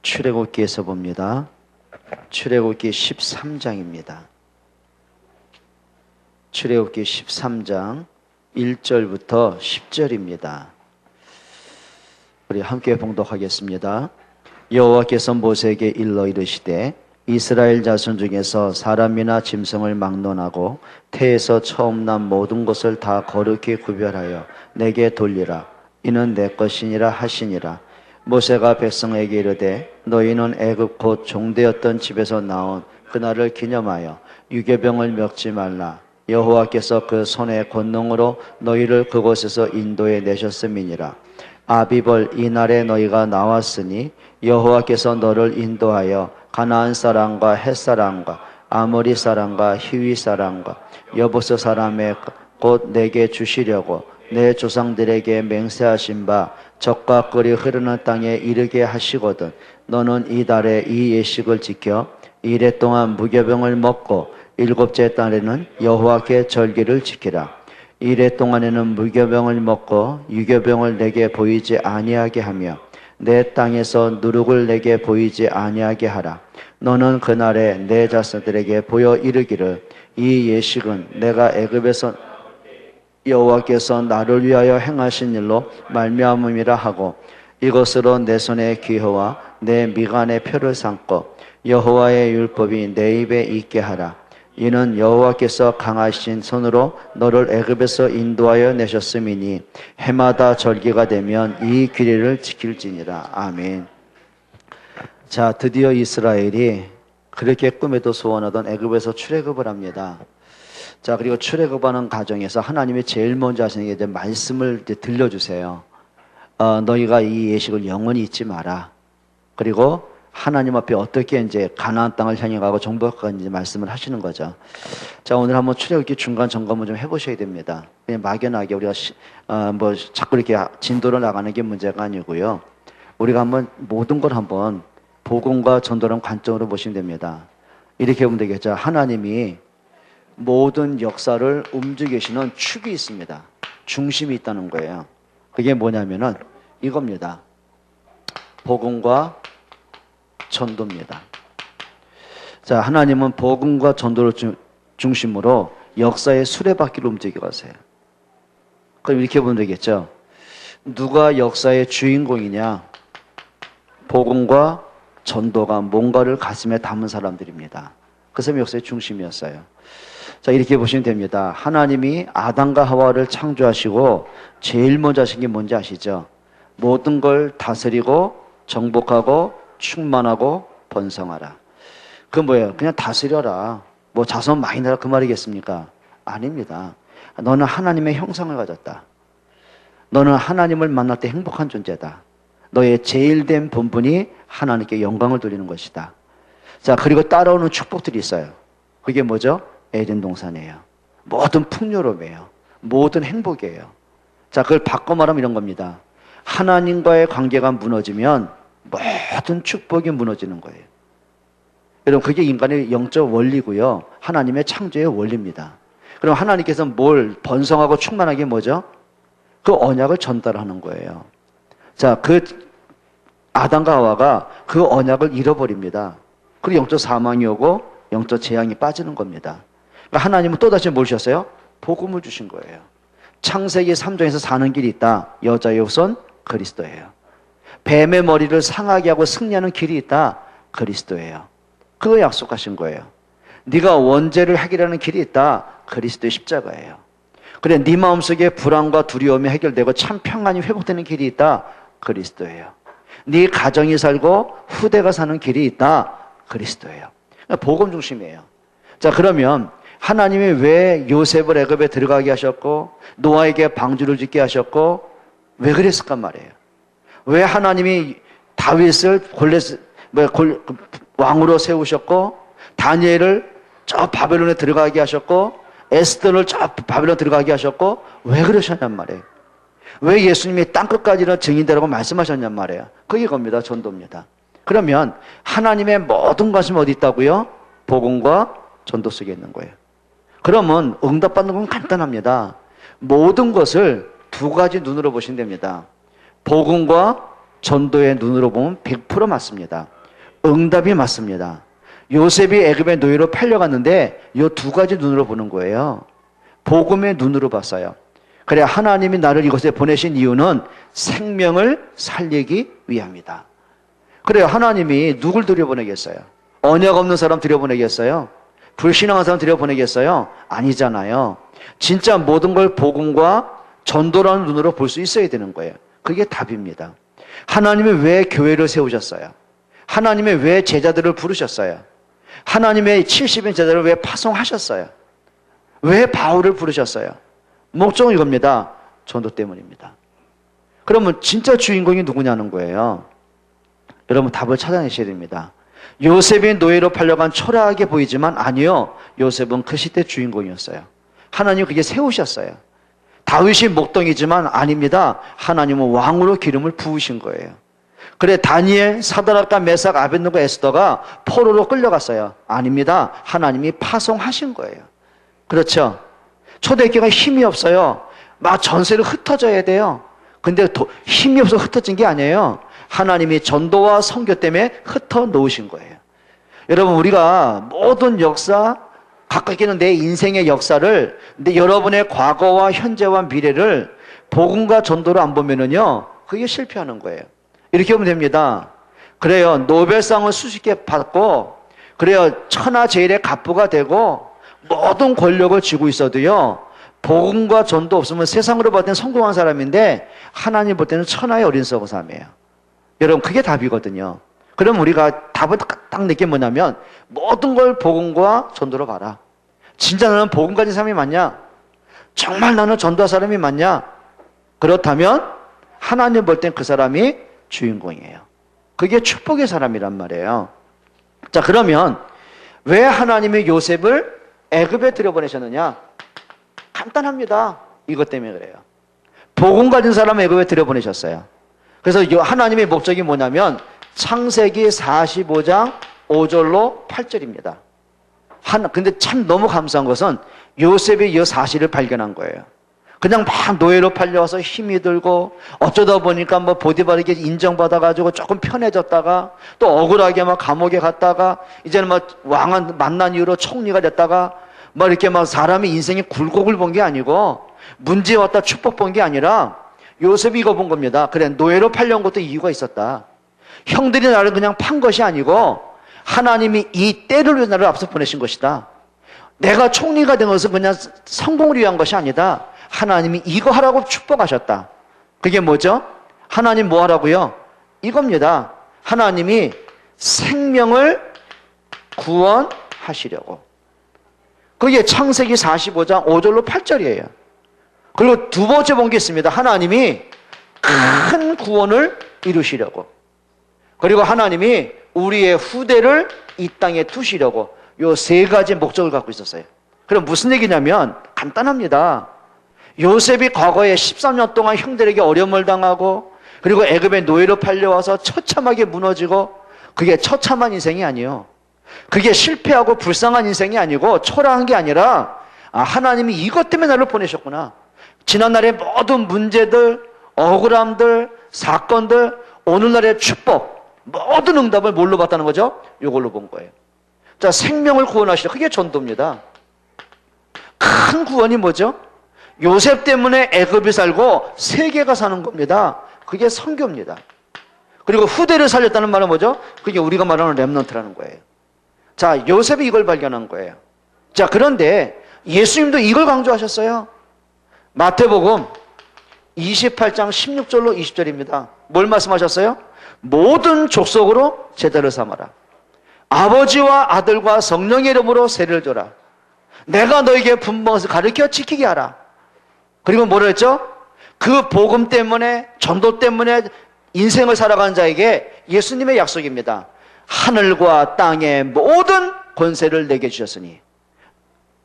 출애굽기에서 봅니다. 출애굽기 13장입니다. 출애굽기 13장 1절부터 10절입니다. 우리 함께 봉독하겠습니다. 여호와께서 모세에게 일러 이르시되 이스라엘 자손 중에서 사람이나 짐승을 막론하고 태에서 처음 난 모든 것을 다 거룩히 구별하여 내게 돌리라. 이는 내 것이니라 하시니라. 모세가 백성에게 이르되 너희는 애굽 곧 종되었던 집에서 나온 그날을 기념하여 유교병을 먹지 말라. 여호와께서 그 손의 권능으로 너희를 그곳에서 인도해 내셨음이니라. 아비벌 이날에 너희가 나왔으니 여호와께서 너를 인도하여 가나안 사람과 헷 사람과 아모리 사람과 히위 사람과 여부스 사람의 곧 내게 주시려고 내 조상들에게 맹세하신 바 적과 꿀이 흐르는 땅에 이르게 하시거든 너는 이 달에 이 예식을 지켜 이래 동안 무교병을 먹고 일곱째 달에는 여호와께 절기를 지키라. 이래 동안에는 무교병을 먹고 유교병을 내게 보이지 아니하게 하며 내 땅에서 누룩을 내게 보이지 아니하게 하라. 너는 그날에 내 자손들에게 보여 이르기를 이 예식은 내가 애굽에서 여호와께서 나를 위하여 행하신 일로 말미암음이라 하고 이것으로 내 손의 기호와 내 미간의 표를 삼고 여호와의 율법이 내 입에 있게 하라. 이는 여호와께서 강하신 손으로 너를 애굽에서 인도하여 내셨음이니 해마다 절기가 되면 이 규례를 지킬지니라. 아멘. 자, 드디어 이스라엘이 그렇게 꿈에도 소원하던 애굽에서 출애굽을 합니다. 자, 그리고 출애굽하는 과정에서 하나님이 제일 먼저 하시는 게 이제 말씀을 이제 들려주세요. 너희가 이 예식을 영원히 잊지 마라. 그리고 하나님 앞에 어떻게 이제 가나안 땅을 향해 가고 정복할 건지 말씀을 하시는 거죠. 자, 오늘 한번 출애굽기 중간 점검을 좀 해보셔야 됩니다. 그냥 막연하게 우리가 뭐 자꾸 이렇게 진도로 나가는 게 문제가 아니고요. 우리가 한번 모든 걸 한번 복음과 전도라는 관점으로 보시면 됩니다. 이렇게 보면 되겠죠. 하나님이 모든 역사를 움직이시는 축이 있습니다. 중심이 있다는 거예요. 그게 뭐냐면은 이겁니다. 복음과 전도입니다. 자, 하나님은 복음과 전도를 중심으로 역사의 수레바퀴를 움직여 가세요. 그럼 이렇게 보면 되겠죠. 누가 역사의 주인공이냐? 복음과 전도가 뭔가를 가슴에 담은 사람들입니다. 그 사람이 역사의 중심이었어요. 자, 이렇게 보시면 됩니다. 하나님이 아담과 하와를 창조하시고 제일 먼저 하신 게 뭔지 아시죠? 모든 걸 다스리고 정복하고 충만하고 번성하라. 그건 뭐예요? 그냥 다스려라. 뭐 자손 많이 낳으라 그 말이겠습니까? 아닙니다. 너는 하나님의 형상을 가졌다. 너는 하나님을 만날 때 행복한 존재다. 너의 제일된 본분이 하나님께 영광을 돌리는 것이다. 자, 그리고 따라오는 축복들이 있어요. 그게 뭐죠? 에덴 동산이에요. 모든 풍요로움이에요. 모든 행복이에요. 자, 그걸 바꿔 말하면 이런 겁니다. 하나님과의 관계가 무너지면 모든 축복이 무너지는 거예요. 여러분, 그게 인간의 영적 원리고요. 하나님의 창조의 원리입니다. 그럼 하나님께서 뭘 번성하고 충만하게 뭐죠? 그 언약을 전달하는 거예요. 자, 그 아담과 하와가 그 언약을 잃어버립니다. 그리고 영적 사망이 오고 영적 재앙이 빠지는 겁니다. 그러니까 하나님은 또다시 뭘 주셨어요? 복음을 주신 거예요. 창세기 3장에서 사는 길이 있다. 여자의 후손 그리스도예요. 뱀의 머리를 상하게 하고 승리하는 길이 있다. 그리스도예요. 그거 약속하신 거예요. 네가 원죄를 해결하는 길이 있다. 그리스도의 십자가예요. 그래, 네 마음속에 불안과 두려움이 해결되고 참 평안이 회복되는 길이 있다. 그리스도예요. 네 가정이 살고 후대가 사는 길이 있다. 그리스도예요. 그러니까 복음 중심이에요. 자, 그러면 하나님이 왜 요셉을 애굽에 들어가게 하셨고 노아에게 방주를 짓게 하셨고 왜 그랬을까 말이에요. 왜 하나님이 다윗을 왕으로 세우셨고 다니엘을 저 바벨론에 들어가게 하셨고 에스더를 저 바벨론 들어가게 하셨고 왜 그러셨냔 말이에요. 왜 예수님이 땅끝까지는 증인되라고 말씀하셨냔 말이에요. 그게 겁니다. 전도입니다. 그러면 하나님의 모든 것이 어디 있다고요? 복음과 전도 속에 있는 거예요. 그러면 응답받는 건 간단합니다. 모든 것을 두 가지 눈으로 보시면 됩니다. 복음과 전도의 눈으로 보면 100% 맞습니다. 응답이 맞습니다. 요셉이 애굽의 노예로 팔려갔는데 이 두 가지 눈으로 보는 거예요. 복음의 눈으로 봤어요. 그래, 하나님이 나를 이곳에 보내신 이유는 생명을 살리기 위함이다. 그래요, 하나님이 누굴 들여보내겠어요? 언약 없는 사람 들여보내겠어요? 불신앙한 사람 들여보내겠어요? 아니잖아요. 진짜 모든 걸 복음과 전도라는 눈으로 볼 수 있어야 되는 거예요. 그게 답입니다. 하나님이 왜 교회를 세우셨어요? 하나님이 왜 제자들을 부르셨어요? 하나님의 70인 제자를 왜 파송하셨어요? 왜 바울을 부르셨어요? 목적은 이겁니다. 전도 때문입니다. 그러면 진짜 주인공이 누구냐는 거예요. 여러분 답을 찾아내셔야 됩니다. 요셉이 노예로 팔려간 초라하게 보이지만 아니요. 요셉은 그 시대 주인공이었어요. 하나님 그게 세우셨어요. 다윗이 목동이지만 아닙니다. 하나님은 왕으로 기름을 부으신 거예요. 그래, 다니엘, 사드락과 메삭, 아벳느고, 에스더가 포로로 끌려갔어요. 아닙니다. 하나님이 파송하신 거예요. 그렇죠? 초대교회가 힘이 없어요. 막 전세를 흩어져야 돼요. 근데 힘이 없어서 흩어진 게 아니에요. 하나님이 전도와 선교 때문에 흩어 놓으신 거예요. 여러분, 우리가 모든 역사, 가깝게는 내 인생의 역사를, 근데 여러분의 과거와 현재와 미래를 복음과 전도로 안 보면은요, 그게 실패하는 거예요. 이렇게 보면 됩니다. 그래요, 노벨상을 수십 개 받고, 그래요, 천하제일의 갑부가 되고, 모든 권력을 쥐고 있어도요, 복음과 전도 없으면 세상으로 볼 때는 성공한 사람인데, 하나님 볼 때는 천하의 어린 썩어삼이에요. 여러분, 그게 답이거든요. 그럼 우리가 답을 딱 내게 뭐냐면, 모든 걸 복음과 전도로 봐라. 진짜 나는 복음 가진 사람이 맞냐? 정말 나는 전도할 사람이 맞냐? 그렇다면 하나님 볼 땐 그 사람이 주인공이에요. 그게 축복의 사람이란 말이에요. 자, 그러면 왜 하나님이 요셉을 애굽에 들여보내셨느냐? 간단합니다. 이것 때문에 그래요. 복음 가진 사람을 애굽에 들여보내셨어요. 그래서 하나님의 목적이 뭐냐면 창세기 45장 5절로 8절입니다. 근데 참 너무 감사한 것은 요셉이 이 사실을 발견한 거예요. 그냥 막 노예로 팔려와서 힘이 들고 어쩌다 보니까 뭐 보디발에게 인정받아가지고 조금 편해졌다가 또 억울하게 막 감옥에 갔다가 이제는 막 왕을 만난 이후로 총리가 됐다가 막 이렇게 막 사람이 인생이 굴곡을 본 게 아니고 문제 왔다 축복 본 게 아니라 요셉이 이거 본 겁니다. 그래, 노예로 팔려온 것도 이유가 있었다. 형들이 나를 그냥 판 것이 아니고 하나님이 이 때를 위해 나를 앞서 보내신 것이다. 내가 총리가 된 것은 그냥 성공을 위한 것이 아니다. 하나님이 이거 하라고 축복하셨다. 그게 뭐죠? 하나님 뭐 하라고요? 이겁니다. 하나님이 생명을 구원하시려고. 그게 창세기 45장 5절로 8절이에요. 그리고 두 번째 본 게 있습니다. 하나님이 큰 구원을 이루시려고. 그리고 하나님이 우리의 후대를 이 땅에 두시려고. 요 세 가지 목적을 갖고 있었어요. 그럼 무슨 얘기냐면 간단합니다. 요셉이 과거에 13년 동안 형들에게 어려움을 당하고 그리고 애굽의 노예로 팔려와서 처참하게 무너지고 그게 처참한 인생이 아니에요. 그게 실패하고 불쌍한 인생이 아니고 초라한 게 아니라 하나님이 이것 때문에 나를 보내셨구나. 지난날의 모든 문제들, 억울함들, 사건들, 오늘날의 축복, 모든 응답을 뭘로 봤다는 거죠? 이걸로 본 거예요. 자, 생명을 구원하시려. 그게 전도입니다. 큰 구원이 뭐죠? 요셉 때문에 애굽이 살고 세계가 사는 겁니다. 그게 선교입니다. 그리고 후대를 살렸다는 말은 뭐죠? 그게 우리가 말하는 렘넌트라는 거예요. 자, 요셉이 이걸 발견한 거예요. 자, 그런데 예수님도 이걸 강조하셨어요. 마태복음 28장 16절로 20절입니다. 뭘 말씀하셨어요? 모든 족속으로 제자를 삼아라. 아버지와 아들과 성령의 이름으로 세례를 줘라. 내가 너에게 분부한 것을 가르쳐 지키게 하라. 그리고 뭐라 했죠? 그 복음 때문에, 전도 때문에 인생을 살아가는 자에게 예수님의 약속입니다. 하늘과 땅의 모든 권세를 내게 주셨으니.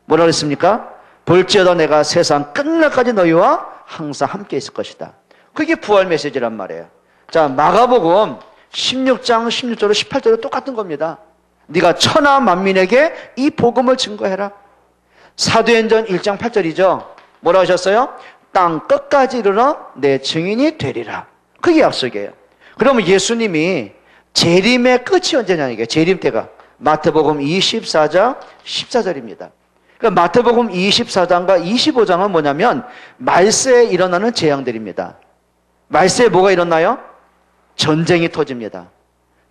뭐라 그랬습니까? 볼지어다 내가 세상 끝날까지 너희와 항상 함께 있을 것이다. 그게 부활 메시지란 말이에요. 자, 마가복음 16장 16절로 18절로 똑같은 겁니다. 네가 천하 만민에게 이 복음을 증거해라. 사도행전 1장 8절이죠. 뭐라 하셨어요? 땅 끝까지 이르러 내 증인이 되리라. 그게 약속이에요. 그러면 예수님이 재림의 끝이 언제냐 이게 재림 때가 마태복음 24장 14절입니다. 그러니까 마태복음 24장과 25장은 뭐냐면 말세에 일어나는 재앙들입니다. 말세에 뭐가 일어나요? 전쟁이 터집니다.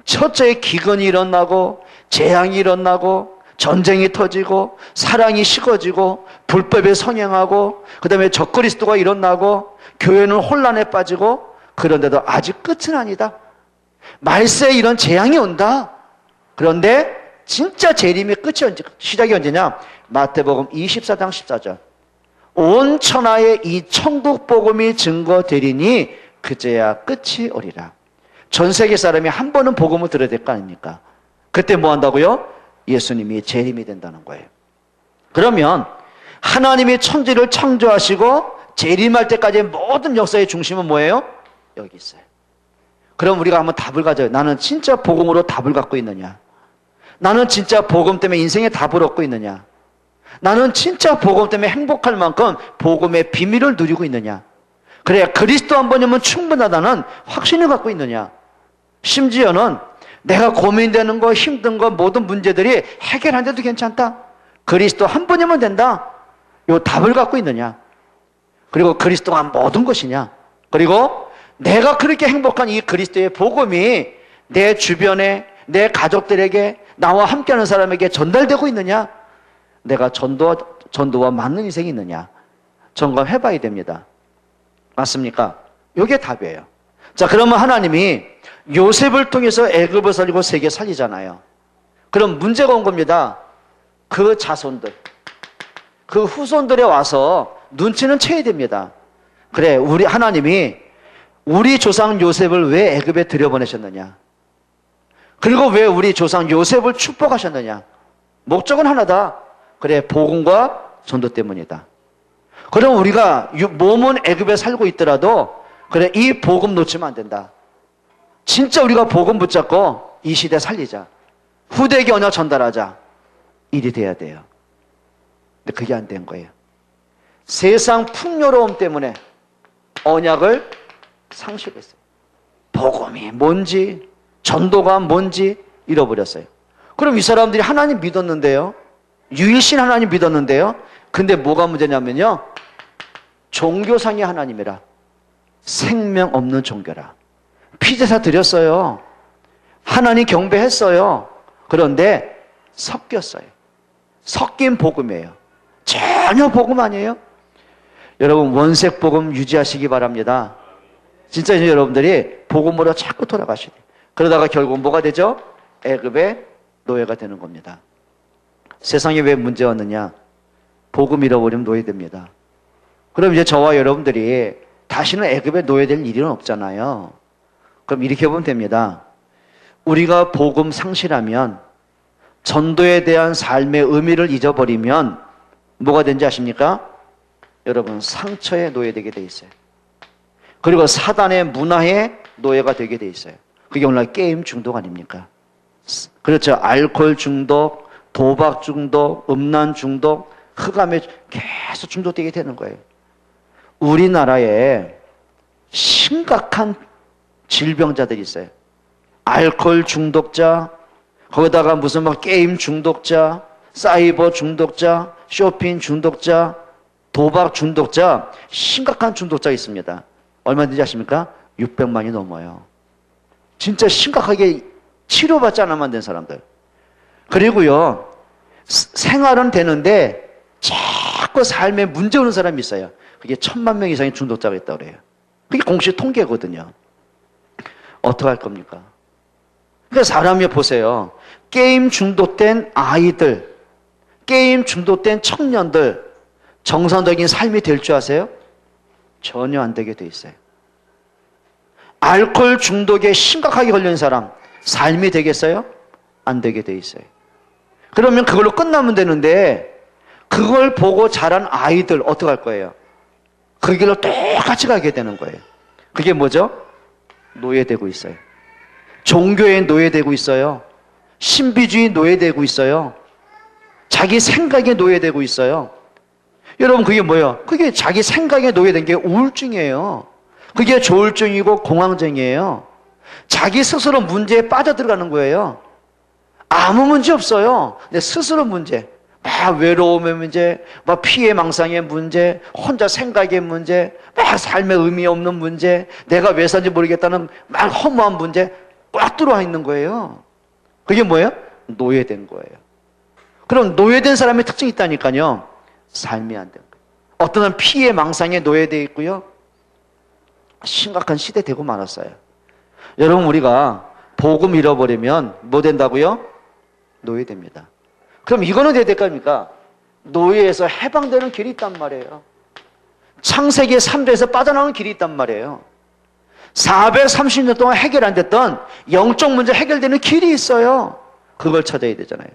첫째 기근이 일어나고 재앙이 일어나고 전쟁이 터지고 사랑이 식어지고 불법에 성행하고 그 다음에 적그리스도가 일어나고 교회는 혼란에 빠지고 그런데도 아직 끝은 아니다. 말세에 이런 재앙이 온다. 그런데 진짜 재림의 끝이 언제, 시작이 언제냐? 마태복음 24장 14절. 온 천하에 이 천국 복음이 증거되리니 그제야 끝이 오리라. 전 세계 사람이 한 번은 복음을 들어야 될 거 아닙니까? 그때 뭐 한다고요? 예수님이 재림이 된다는 거예요. 그러면 하나님이 천지를 창조하시고 재림할 때까지의 모든 역사의 중심은 뭐예요? 여기 있어요. 그럼 우리가 한번 답을 가져요. 나는 진짜 복음으로 답을 갖고 있느냐? 나는 진짜 복음 때문에 인생의 답을 얻고 있느냐? 나는 진짜 복음 때문에 행복할 만큼 복음의 비밀을 누리고 있느냐? 그래야 그리스도 한 번이면 충분하다는 확신을 갖고 있느냐? 심지어는 내가 고민되는 거, 힘든 거, 모든 문제들이 해결한데도 괜찮다. 그리스도 한 번이면 된다. 요 답을 갖고 있느냐? 그리고 그리스도가 모든 것이냐? 그리고 내가 그렇게 행복한 이 그리스도의 복음이 내 주변에, 내 가족들에게, 나와 함께하는 사람에게 전달되고 있느냐? 내가 전도와 맞는 인생이 있느냐? 점검해봐야 됩니다. 맞습니까? 이게 답이에요. 자, 그러면 하나님이 요셉을 통해서 애굽을 살리고 세계 살리잖아요. 그럼 문제가 온 겁니다. 그 자손들, 그 후손들에 와서 눈치는 채야 됩니다. 그래, 우리 하나님이 우리 조상 요셉을 왜 애굽에 들여보내셨느냐? 그리고 왜 우리 조상 요셉을 축복하셨느냐? 목적은 하나다. 그래, 복음과 전도 때문이다. 그럼 우리가 몸은 애굽에 살고 있더라도 그래, 이 복음 놓치면 안 된다. 진짜 우리가 복음 붙잡고 이 시대 살리자. 후대에게 언약 전달하자. 일이 돼야 돼요. 근데 그게 안 된 거예요. 세상 풍요로움 때문에 언약을 상실했어요. 복음이 뭔지, 전도가 뭔지 잃어버렸어요. 그럼 이 사람들이 하나님 믿었는데요. 유일신 하나님 믿었는데요. 근데 뭐가 문제냐면요. 종교상의 하나님이라. 생명 없는 종교라. 피제사 드렸어요. 하나님 경배했어요. 그런데 섞였어요. 섞인 복음이에요. 전혀 복음 아니에요. 여러분 원색 복음 유지하시기 바랍니다. 진짜 이제 여러분들이 복음으로 자꾸 돌아가시네. 그러다가 결국 뭐가 되죠? 애굽의 노예가 되는 겁니다. 세상에 왜 문제 왔느냐? 복음 잃어버리면 노예됩니다. 그럼 이제 저와 여러분들이 다시는 애굽에 노예될 일은 없잖아요. 그럼 이렇게 보면 됩니다. 우리가 복음 상실하면, 전도에 대한 삶의 의미를 잊어버리면 뭐가 된지 아십니까? 여러분 상처에 노예되게 돼 있어요. 그리고 사단의 문화에 노예가 되게 돼 있어요. 그게 오늘 게임 중독 아닙니까? 그렇죠. 알코올 중독, 도박 중독, 음란 중독, 흑암에 계속 중독되게 되는 거예요. 우리나라에 심각한 질병자들이 있어요. 알코올 중독자, 거기다가 무슨 막 게임 중독자, 사이버 중독자, 쇼핑 중독자, 도박 중독자, 심각한 중독자가 있습니다. 얼마든지 아십니까? 600만이 넘어요. 진짜 심각하게 치료받지 않으면 안 된 사람들. 그리고요, 생활은 되는데 자꾸 삶에 문제 오는 사람이 있어요. 그게 1000만 명 이상의 중독자가 있다고 그래요. 그게 공식 통계거든요. 어떡할 겁니까? 그러니까 사람이 보세요. 게임 중독된 아이들, 게임 중독된 청년들, 정상적인 삶이 될 줄 아세요? 전혀 안 되게 돼 있어요. 알코올 중독에 심각하게 걸린 사람, 삶이 되겠어요? 안 되게 돼 있어요. 그러면 그걸로 끝나면 되는데, 그걸 보고 자란 아이들 어떻게 할 거예요? 그 길로 똑같이 가게 되는 거예요. 그게 뭐죠? 노예되고 있어요. 종교에 노예되고 있어요. 신비주의 노예되고 있어요. 자기 생각에 노예되고 있어요. 여러분 그게 뭐예요? 그게 자기 생각에 노예된 게 우울증이에요. 그게 조울증이고 공황증이에요. 자기 스스로 문제에 빠져들어가는 거예요. 아무 문제 없어요. 근데 스스로 문제. 막 외로움의 문제, 막 피해망상의 문제, 혼자 생각의 문제, 막 삶의 의미 없는 문제, 내가 왜 사는지 모르겠다는 막 허무한 문제 꽉 들어와 있는 거예요. 그게 뭐예요? 노예된 거예요. 그럼 노예된 사람의 특징이 있다니까요. 삶이 안 된 거예요. 어떤 사람은 피해망상에 노예되어 있고요. 심각한 시대 되고 말았어요. 여러분, 우리가 복음 잃어버리면 뭐 된다고요? 노예됩니다. 그럼 이거는 어떻게 될 겁니까? 노예에서 해방되는 길이 있단 말이에요. 창세기 3장에서 빠져나오는 길이 있단 말이에요. 430년 동안 해결 안 됐던 영적 문제 해결되는 길이 있어요. 그걸 찾아야 되잖아요.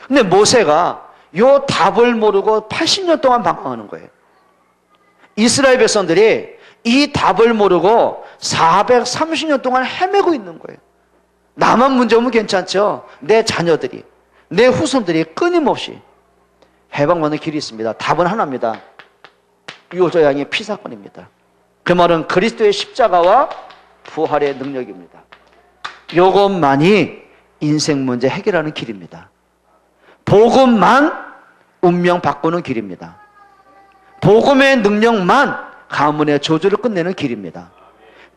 근데 모세가 요 답을 모르고 80년 동안 방황하는 거예요. 이스라엘 백성들이 이 답을 모르고 430년 동안 헤매고 있는 거예요. 나만 문제 오면 괜찮죠? 내 자녀들이, 내 후손들이 끊임없이 해방받는 길이 있습니다. 답은 하나입니다. 유오조 양의 피사건입니다. 그 말은 그리스도의 십자가와 부활의 능력입니다. 이것만이 인생 문제 해결하는 길입니다. 복음만 운명 바꾸는 길입니다. 복음의 능력만 가문의 저주를 끝내는 길입니다.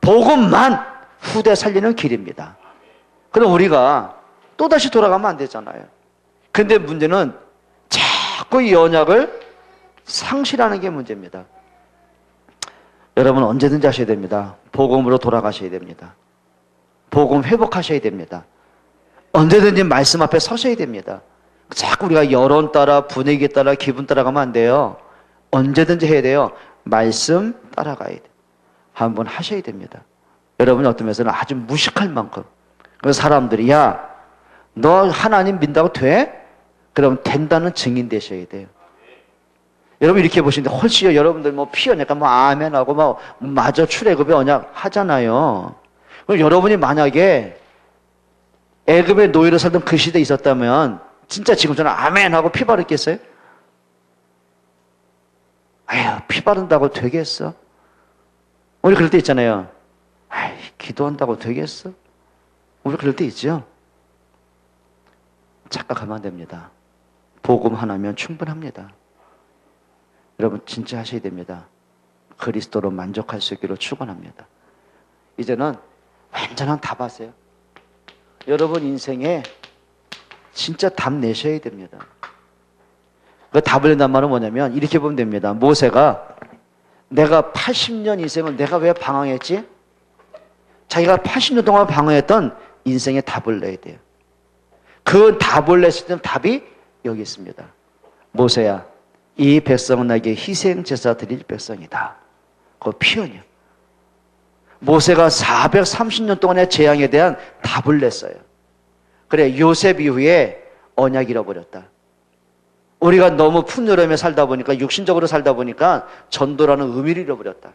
복음만 후대 살리는 길입니다. 그럼 우리가 또다시 돌아가면 안 되잖아요. 근데 문제는 자꾸 이 언약을 상실하는 게 문제입니다. 여러분, 언제든지 하셔야 됩니다. 복음으로 돌아가셔야 됩니다. 복음 회복하셔야 됩니다. 언제든지 말씀 앞에 서셔야 됩니다. 자꾸 우리가 여론 따라, 분위기 따라, 기분 따라가면 안 돼요. 언제든지 해야 돼요. 말씀 따라가야 돼요. 한번 하셔야 됩니다. 여러분이 어떤 면에서는 아주 무식할 만큼. 그래서 사람들이, 야, 너 하나님 믿는다고 돼? 그럼 된다는 증인 되셔야 돼요. 여러분 이렇게 보시는데 훨씬 여러분들 뭐 피언약간 뭐 아멘하고 뭐 마저 출애굽의 언약 하잖아요. 그럼 여러분이 만약에 애굽의 노예로 살던 그 시대에 있었다면 진짜 지금처럼 아멘하고 피 바르겠어요? 아휴, 피 바른다고 되겠어? 우리 그럴 때 있잖아요. 아이, 기도한다고 되겠어? 우리 그럴 때 있죠? 착각하면 안 됩니다. 복음 하나면 충분합니다. 여러분 진짜 하셔야 됩니다. 그리스도로 만족할 수 있기를 축원합니다. 이제는 완전한 답 하세요. 여러분 인생에 진짜 답 내셔야 됩니다. 그 답을 낸단 말은 뭐냐면 이렇게 보면 됩니다. 모세가 내가 80년 인생을 내가 왜 방황했지? 자기가 80년 동안 방황했던 인생의 답을 내야 돼요. 그 답을 냈을 때 답이 여기 있습니다. 모세야, 이 백성은 나에게 희생 제사 드릴 백성이다. 그거 피언이야. 모세가 430년 동안의 재앙에 대한 답을 냈어요. 그래, 요셉 이후에 언약 잃어버렸다. 우리가 너무 풍요로움에 살다 보니까, 육신적으로 살다 보니까 전도라는 의미를 잃어버렸다.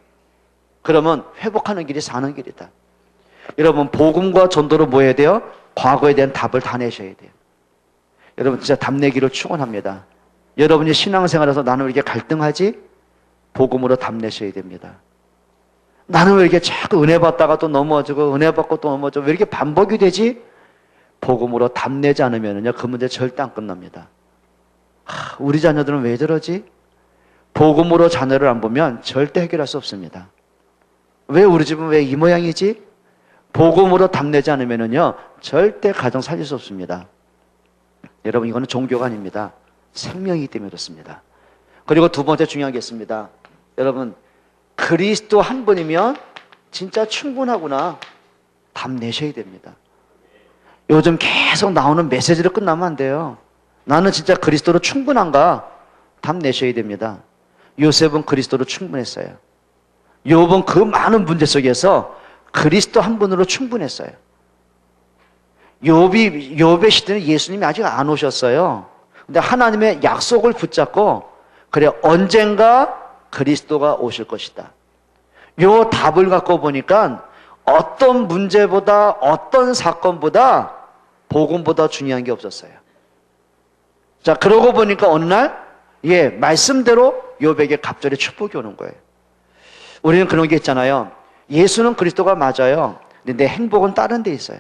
그러면 회복하는 길이 사는 길이다. 여러분 복음과 전도로 뭐 해야 돼요? 과거에 대한 답을 다 내셔야 돼요. 여러분 진짜 답 내기를 축원합니다. 여러분이 신앙생활에서 나는 왜 이렇게 갈등하지? 복음으로 답 내셔야 됩니다. 나는 왜 이렇게 자꾸 은혜 받다가 또 넘어지고 은혜 받고 또 넘어지고 왜 이렇게 반복이 되지? 복음으로 답 내지 않으면요 그 문제 절대 안 끝납니다. 우리 자녀들은 왜 저러지? 복음으로 자녀를 안 보면 절대 해결할 수 없습니다. 왜 우리 집은 왜 이 모양이지? 복음으로 답 내지 않으면요 절대 가정 살릴 수 없습니다. 여러분 이거는 종교가 아닙니다. 생명이기 때문에 그렇습니다. 그리고 두 번째 중요한 게 있습니다. 여러분 그리스도 한 분이면 진짜 충분하구나. 답 내셔야 됩니다. 요즘 계속 나오는 메시지로 끝나면 안 돼요. 나는 진짜 그리스도로 충분한가? 답 내셔야 됩니다. 요셉은 그리스도로 충분했어요. 욥은 그 많은 문제 속에서 그리스도 한 분으로 충분했어요. 욥의 시대는 예수님이 아직 안 오셨어요. 근데 하나님의 약속을 붙잡고 그래 언젠가 그리스도가 오실 것이다. 요 답을 갖고 보니까 어떤 문제보다 어떤 사건보다 복음보다 중요한 게 없었어요. 자 그러고 보니까 어느 날 말씀대로 욥에게 갑자기 축복이 오는 거예요. 우리는 그런 게 있잖아요. 예수는 그리스도가 맞아요. 근데 내 행복은 다른 데 있어요.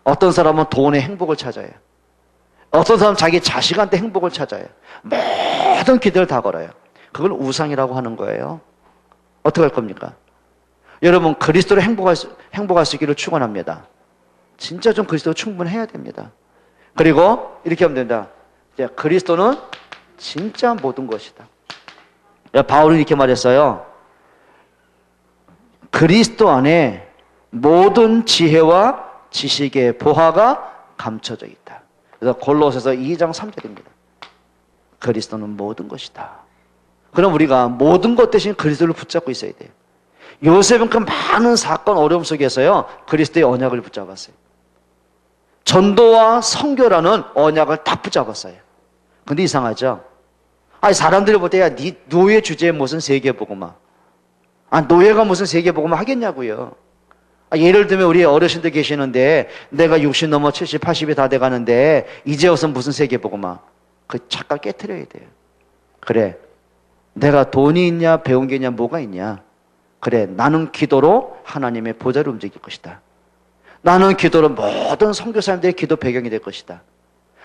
어떤 사람은 돈에 행복을 찾아요. 어떤 사람은 자기 자식한테 행복을 찾아요. 모든 기도를 다 걸어요. 그걸 우상이라고 하는 거예요. 어떻게 할 겁니까? 여러분, 그리스도로 행복할 수 있기를 축원합니다. 진짜 좀 그리스도로 충분해야 됩니다. 그리고 이렇게 하면 된다. 그리스도는 진짜 모든 것이다. 바울은 이렇게 말했어요. 그리스도 안에 모든 지혜와 지식의 보화가 감춰져 있다. 그래서 골로새서 2장 3절입니다. 그리스도는 모든 것이다. 그럼 우리가 모든 것 대신 그리스도를 붙잡고 있어야 돼요. 요셉은 그 많은 사건 어려움 속에서요, 그리스도의 언약을 붙잡았어요. 전도와 선교라는 언약을 딱 붙잡았어요. 근데 이상하죠? 아니, 사람들이 볼 때, 야, 네 노예 주제에 무슨 세계복음화? 아, 노예가 무슨 세계복음화 하겠냐고요. 예를 들면 우리 어르신들 계시는데 내가 60 넘어 70, 80이 다 돼가는데 이제 와서 무슨 세계복음화? 그 착각 깨트려야 돼요. 그래, 내가 돈이 있냐 배운 게 있냐 뭐가 있냐? 그래, 나는 기도로 하나님의 보좌를 움직일 것이다. 나는 기도로 모든 선교사님들의 기도 배경이 될 것이다.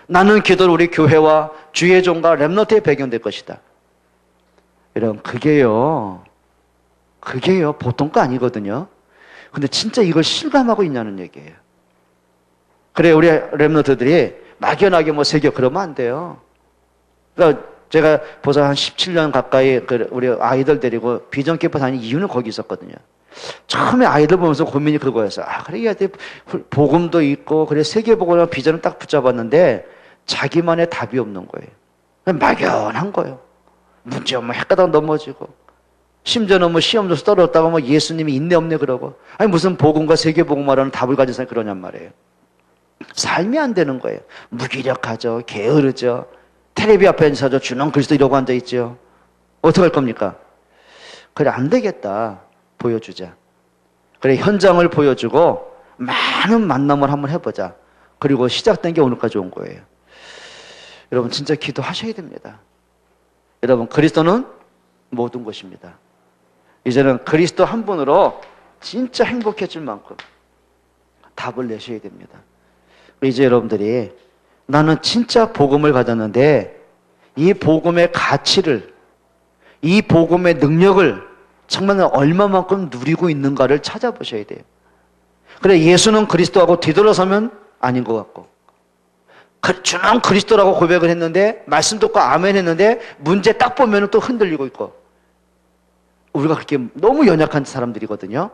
나는 기도로 우리 교회와 주의 종과 렘넌트의 배경이 될 것이다. 여러분, 그게요 보통 거 아니거든요. 근데 진짜 이걸 실감하고 있냐는 얘기예요. 그래, 우리 렘넌트들이 막연하게 뭐 세계 그러면 안 돼요. 그러니까 제가 벌써 한 17년 가까이 우리 아이들 데리고 비전 캠프 다니는 이유는 거기 있었거든요. 처음에 아이들 보면서 고민이 그거였어요. 아, 그래, 얘들 복음도 있고, 그래, 세계복음이랑 비전을 딱 붙잡았는데 자기만의 답이 없는 거예요. 그냥 막연한 거예요. 문제 없으면 헷가닥 넘어지고, 심지어는 뭐 시험 줘서 떨어졌다고 뭐 예수님이 있네 없네 그러고, 아니 무슨 복음과 세계복음화라는 답을 가진 사람이 그러냔 말이에요. 삶이 안 되는 거예요. 무기력하죠. 게으르죠. 텔레비 앞에 앉아서 주는 그리스도 이러고 앉아있죠. 어떻게 할 겁니까? 그래, 안 되겠다. 보여주자. 그래, 현장을 보여주고 많은 만남을 한번 해보자. 그리고 시작된 게 오늘까지 온 거예요. 여러분, 진짜 기도하셔야 됩니다. 여러분, 그리스도는 모든 것입니다. 이제는 그리스도 한 분으로 진짜 행복해질 만큼 답을 내셔야 됩니다. 이제 여러분들이 나는 진짜 복음을 가졌는데 이 복음의 가치를, 이 복음의 능력을 정말 얼마만큼 누리고 있는가를 찾아보셔야 돼요. 그래, 예수는 그리스도하고 뒤돌아서면 아닌 것 같고, 주는 그리스도라고 고백을 했는데 말씀 듣고 아멘 했는데 문제 딱 보면 또 흔들리고 있고, 우리가 그렇게 너무 연약한 사람들이거든요.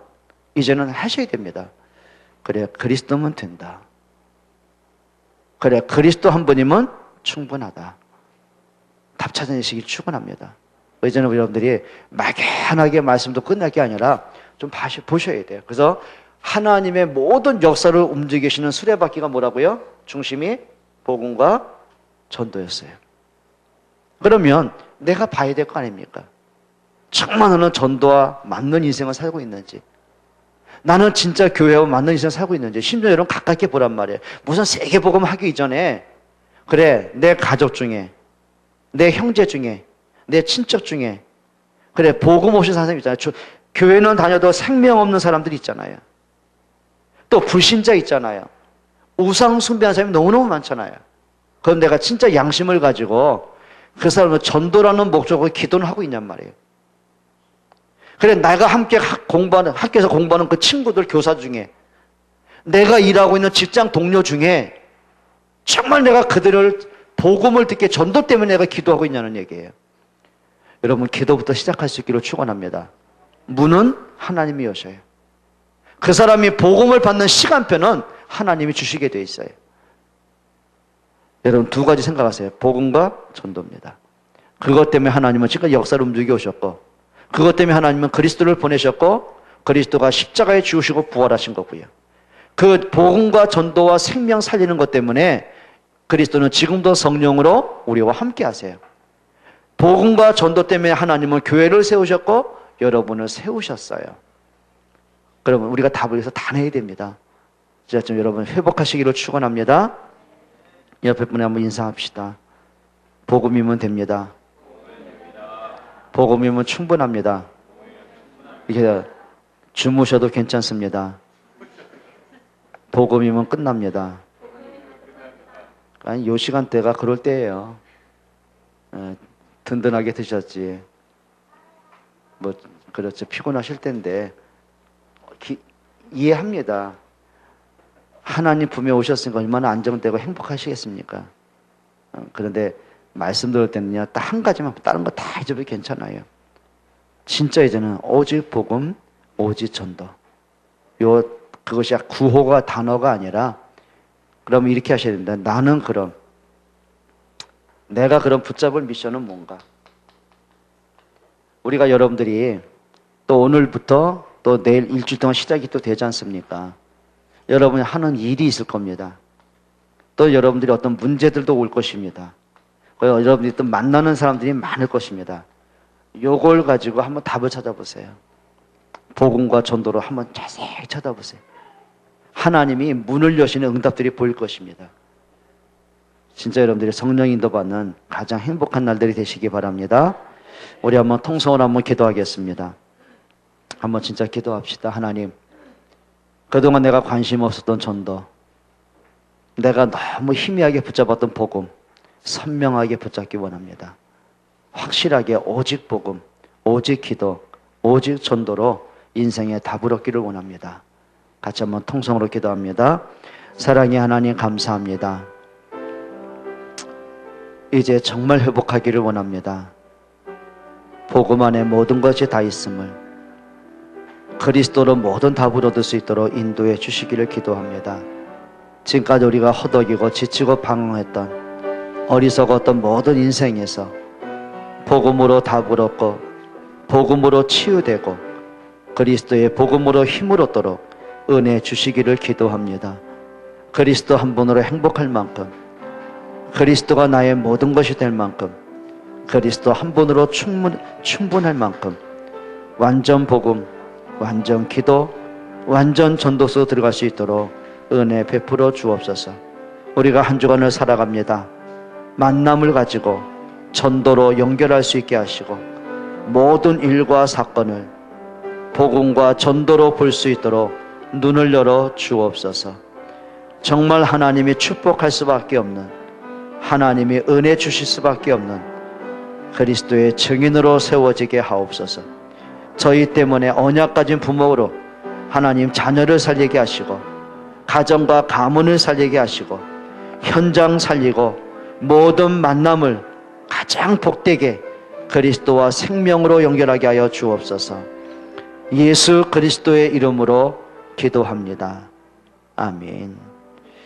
이제는 하셔야 됩니다. 그래, 그리스도면 된다. 그래, 그리스도 한 분이면 충분하다. 답 찾아내시길 축원합니다. 이제는 여러분들이 막연하게 말씀 듣고 끝날 게 아니라 좀 보셔야 돼요. 그래서 하나님의 모든 역사를 움직이시는 수레바퀴가 뭐라고요? 중심이 복음과 전도였어요. 그러면 내가 봐야 될 거 아닙니까? 정말 나는 전도와 맞는 인생을 살고 있는지, 나는 진짜 교회와 맞는 인생을 살고 있는지, 심지어 여러분 가깝게 보란 말이에요. 무슨 세계복음 하기 이전에, 그래, 내 가족 중에, 내 형제 중에, 내 친척 중에, 그래, 복음 없이 사는 사람 있잖아요. 교회는 다녀도 생명 없는 사람들이 있잖아요. 또 불신자 있잖아요. 우상 숭배하는 사람이 너무너무 많잖아요. 그럼 내가 진짜 양심을 가지고 그 사람을 전도라는 목적으로 기도를 하고 있냔 말이에요. 그래, 내가 함께 학교에서 공부하는 그 친구들, 교사 중에, 내가 일하고 있는 직장 동료 중에 정말 내가 그들을 복음을 듣게 전도 때문에 내가 기도하고 있냐는 얘기예요. 여러분, 기도부터 시작할 수 있기를 축원합니다. 문은 하나님이 여셔요. 그 사람이 복음을 받는 시간표는 하나님이 주시게 돼 있어요. 여러분, 두 가지 생각하세요. 복음과 전도입니다. 그것 때문에 하나님은 지금까지 역사를 움직여 오셨고, 그것 때문에 하나님은 그리스도를 보내셨고, 그리스도가 십자가에 죽으시고 부활하신 거고요. 그 복음과 전도와 생명 살리는 것 때문에 그리스도는 지금도 성령으로 우리와 함께 하세요. 복음과 전도 때문에 하나님은 교회를 세우셨고 여러분을 세우셨어요. 그러면 우리가 답을 위해서 다 내야 됩니다. 자, 좀 여러분 회복하시기를 축원합니다. 옆에 분에 한번 인사합시다. 복음이면 됩니다. 복음이면 충분합니다. 이렇게 주무셔도 괜찮습니다. 복음이면 끝납니다. 아니, 요 시간대가 그럴 때예요. 든든하게 드셨지. 뭐 그렇죠. 피곤하실 텐데 이해합니다. 하나님 품에 오셨으니까 얼마나 안정되고 행복하시겠습니까? 그런데 말씀 들을 때는요, 딱 한 가지만, 다른 거 다 잊어도 괜찮아요. 진짜 이제는 오직 복음, 오직 전도. 그것이 구호가 단어가 아니라, 그러면 이렇게 하셔야 됩니다. 나는 그럼, 내가 그럼 붙잡을 미션은 뭔가? 우리가 여러분들이 또 오늘부터 또 내일 일주일 동안 시작이 또 되지 않습니까? 여러분이 하는 일이 있을 겁니다. 또 여러분들이 어떤 문제들도 올 것입니다. 여러분들이 또 만나는 사람들이 많을 것입니다. 요걸 가지고 한번 답을 찾아보세요. 복음과 전도로 한번 자세히 찾아보세요. 하나님이 문을 여시는 응답들이 보일 것입니다. 진짜 여러분들이 성령 인도받는 가장 행복한 날들이 되시기 바랍니다. 우리 한번 통성으로 한번 기도하겠습니다. 한번 진짜 기도합시다. 하나님, 그동안 내가 관심 없었던 전도, 내가 너무 희미하게 붙잡았던 복음, 선명하게 붙잡기 원합니다. 확실하게 오직 복음, 오직 기도, 오직 전도로 인생의 답을 얻기를 원합니다. 같이 한번 통성으로 기도합니다. 사랑의 하나님 감사합니다. 이제 정말 회복하기를 원합니다. 복음 안에 모든 것이 다 있음을, 그리스도로 모든 답을 얻을 수 있도록 인도해 주시기를 기도합니다. 지금까지 우리가 허덕이고 지치고 방황했던 어리석었던 모든 인생에서 복음으로 답을 얻고 복음으로 치유되고 그리스도의 복음으로 힘을 얻도록 은혜 주시기를 기도합니다. 그리스도 한 분으로 행복할 만큼, 그리스도가 나의 모든 것이 될 만큼, 그리스도 한 분으로 충분할 만큼 완전 복음, 완전 기도, 완전 전도서 들어갈 수 있도록 은혜 베풀어 주옵소서. 우리가 한 주간을 살아갑니다. 만남을 가지고 전도로 연결할 수 있게 하시고 모든 일과 사건을 복음과 전도로 볼 수 있도록 눈을 열어 주옵소서. 정말 하나님이 축복할 수밖에 없는, 하나님이 은혜 주실 수밖에 없는 그리스도의 증인으로 세워지게 하옵소서. 저희 때문에 언약 가진 부모로 하나님 자녀를 살리게 하시고 가정과 가문을 살리게 하시고 현장 살리고 모든 만남을 가장 복되게 그리스도와 생명으로 연결하게 하여 주옵소서. 예수 그리스도의 이름으로 기도합니다. 아멘.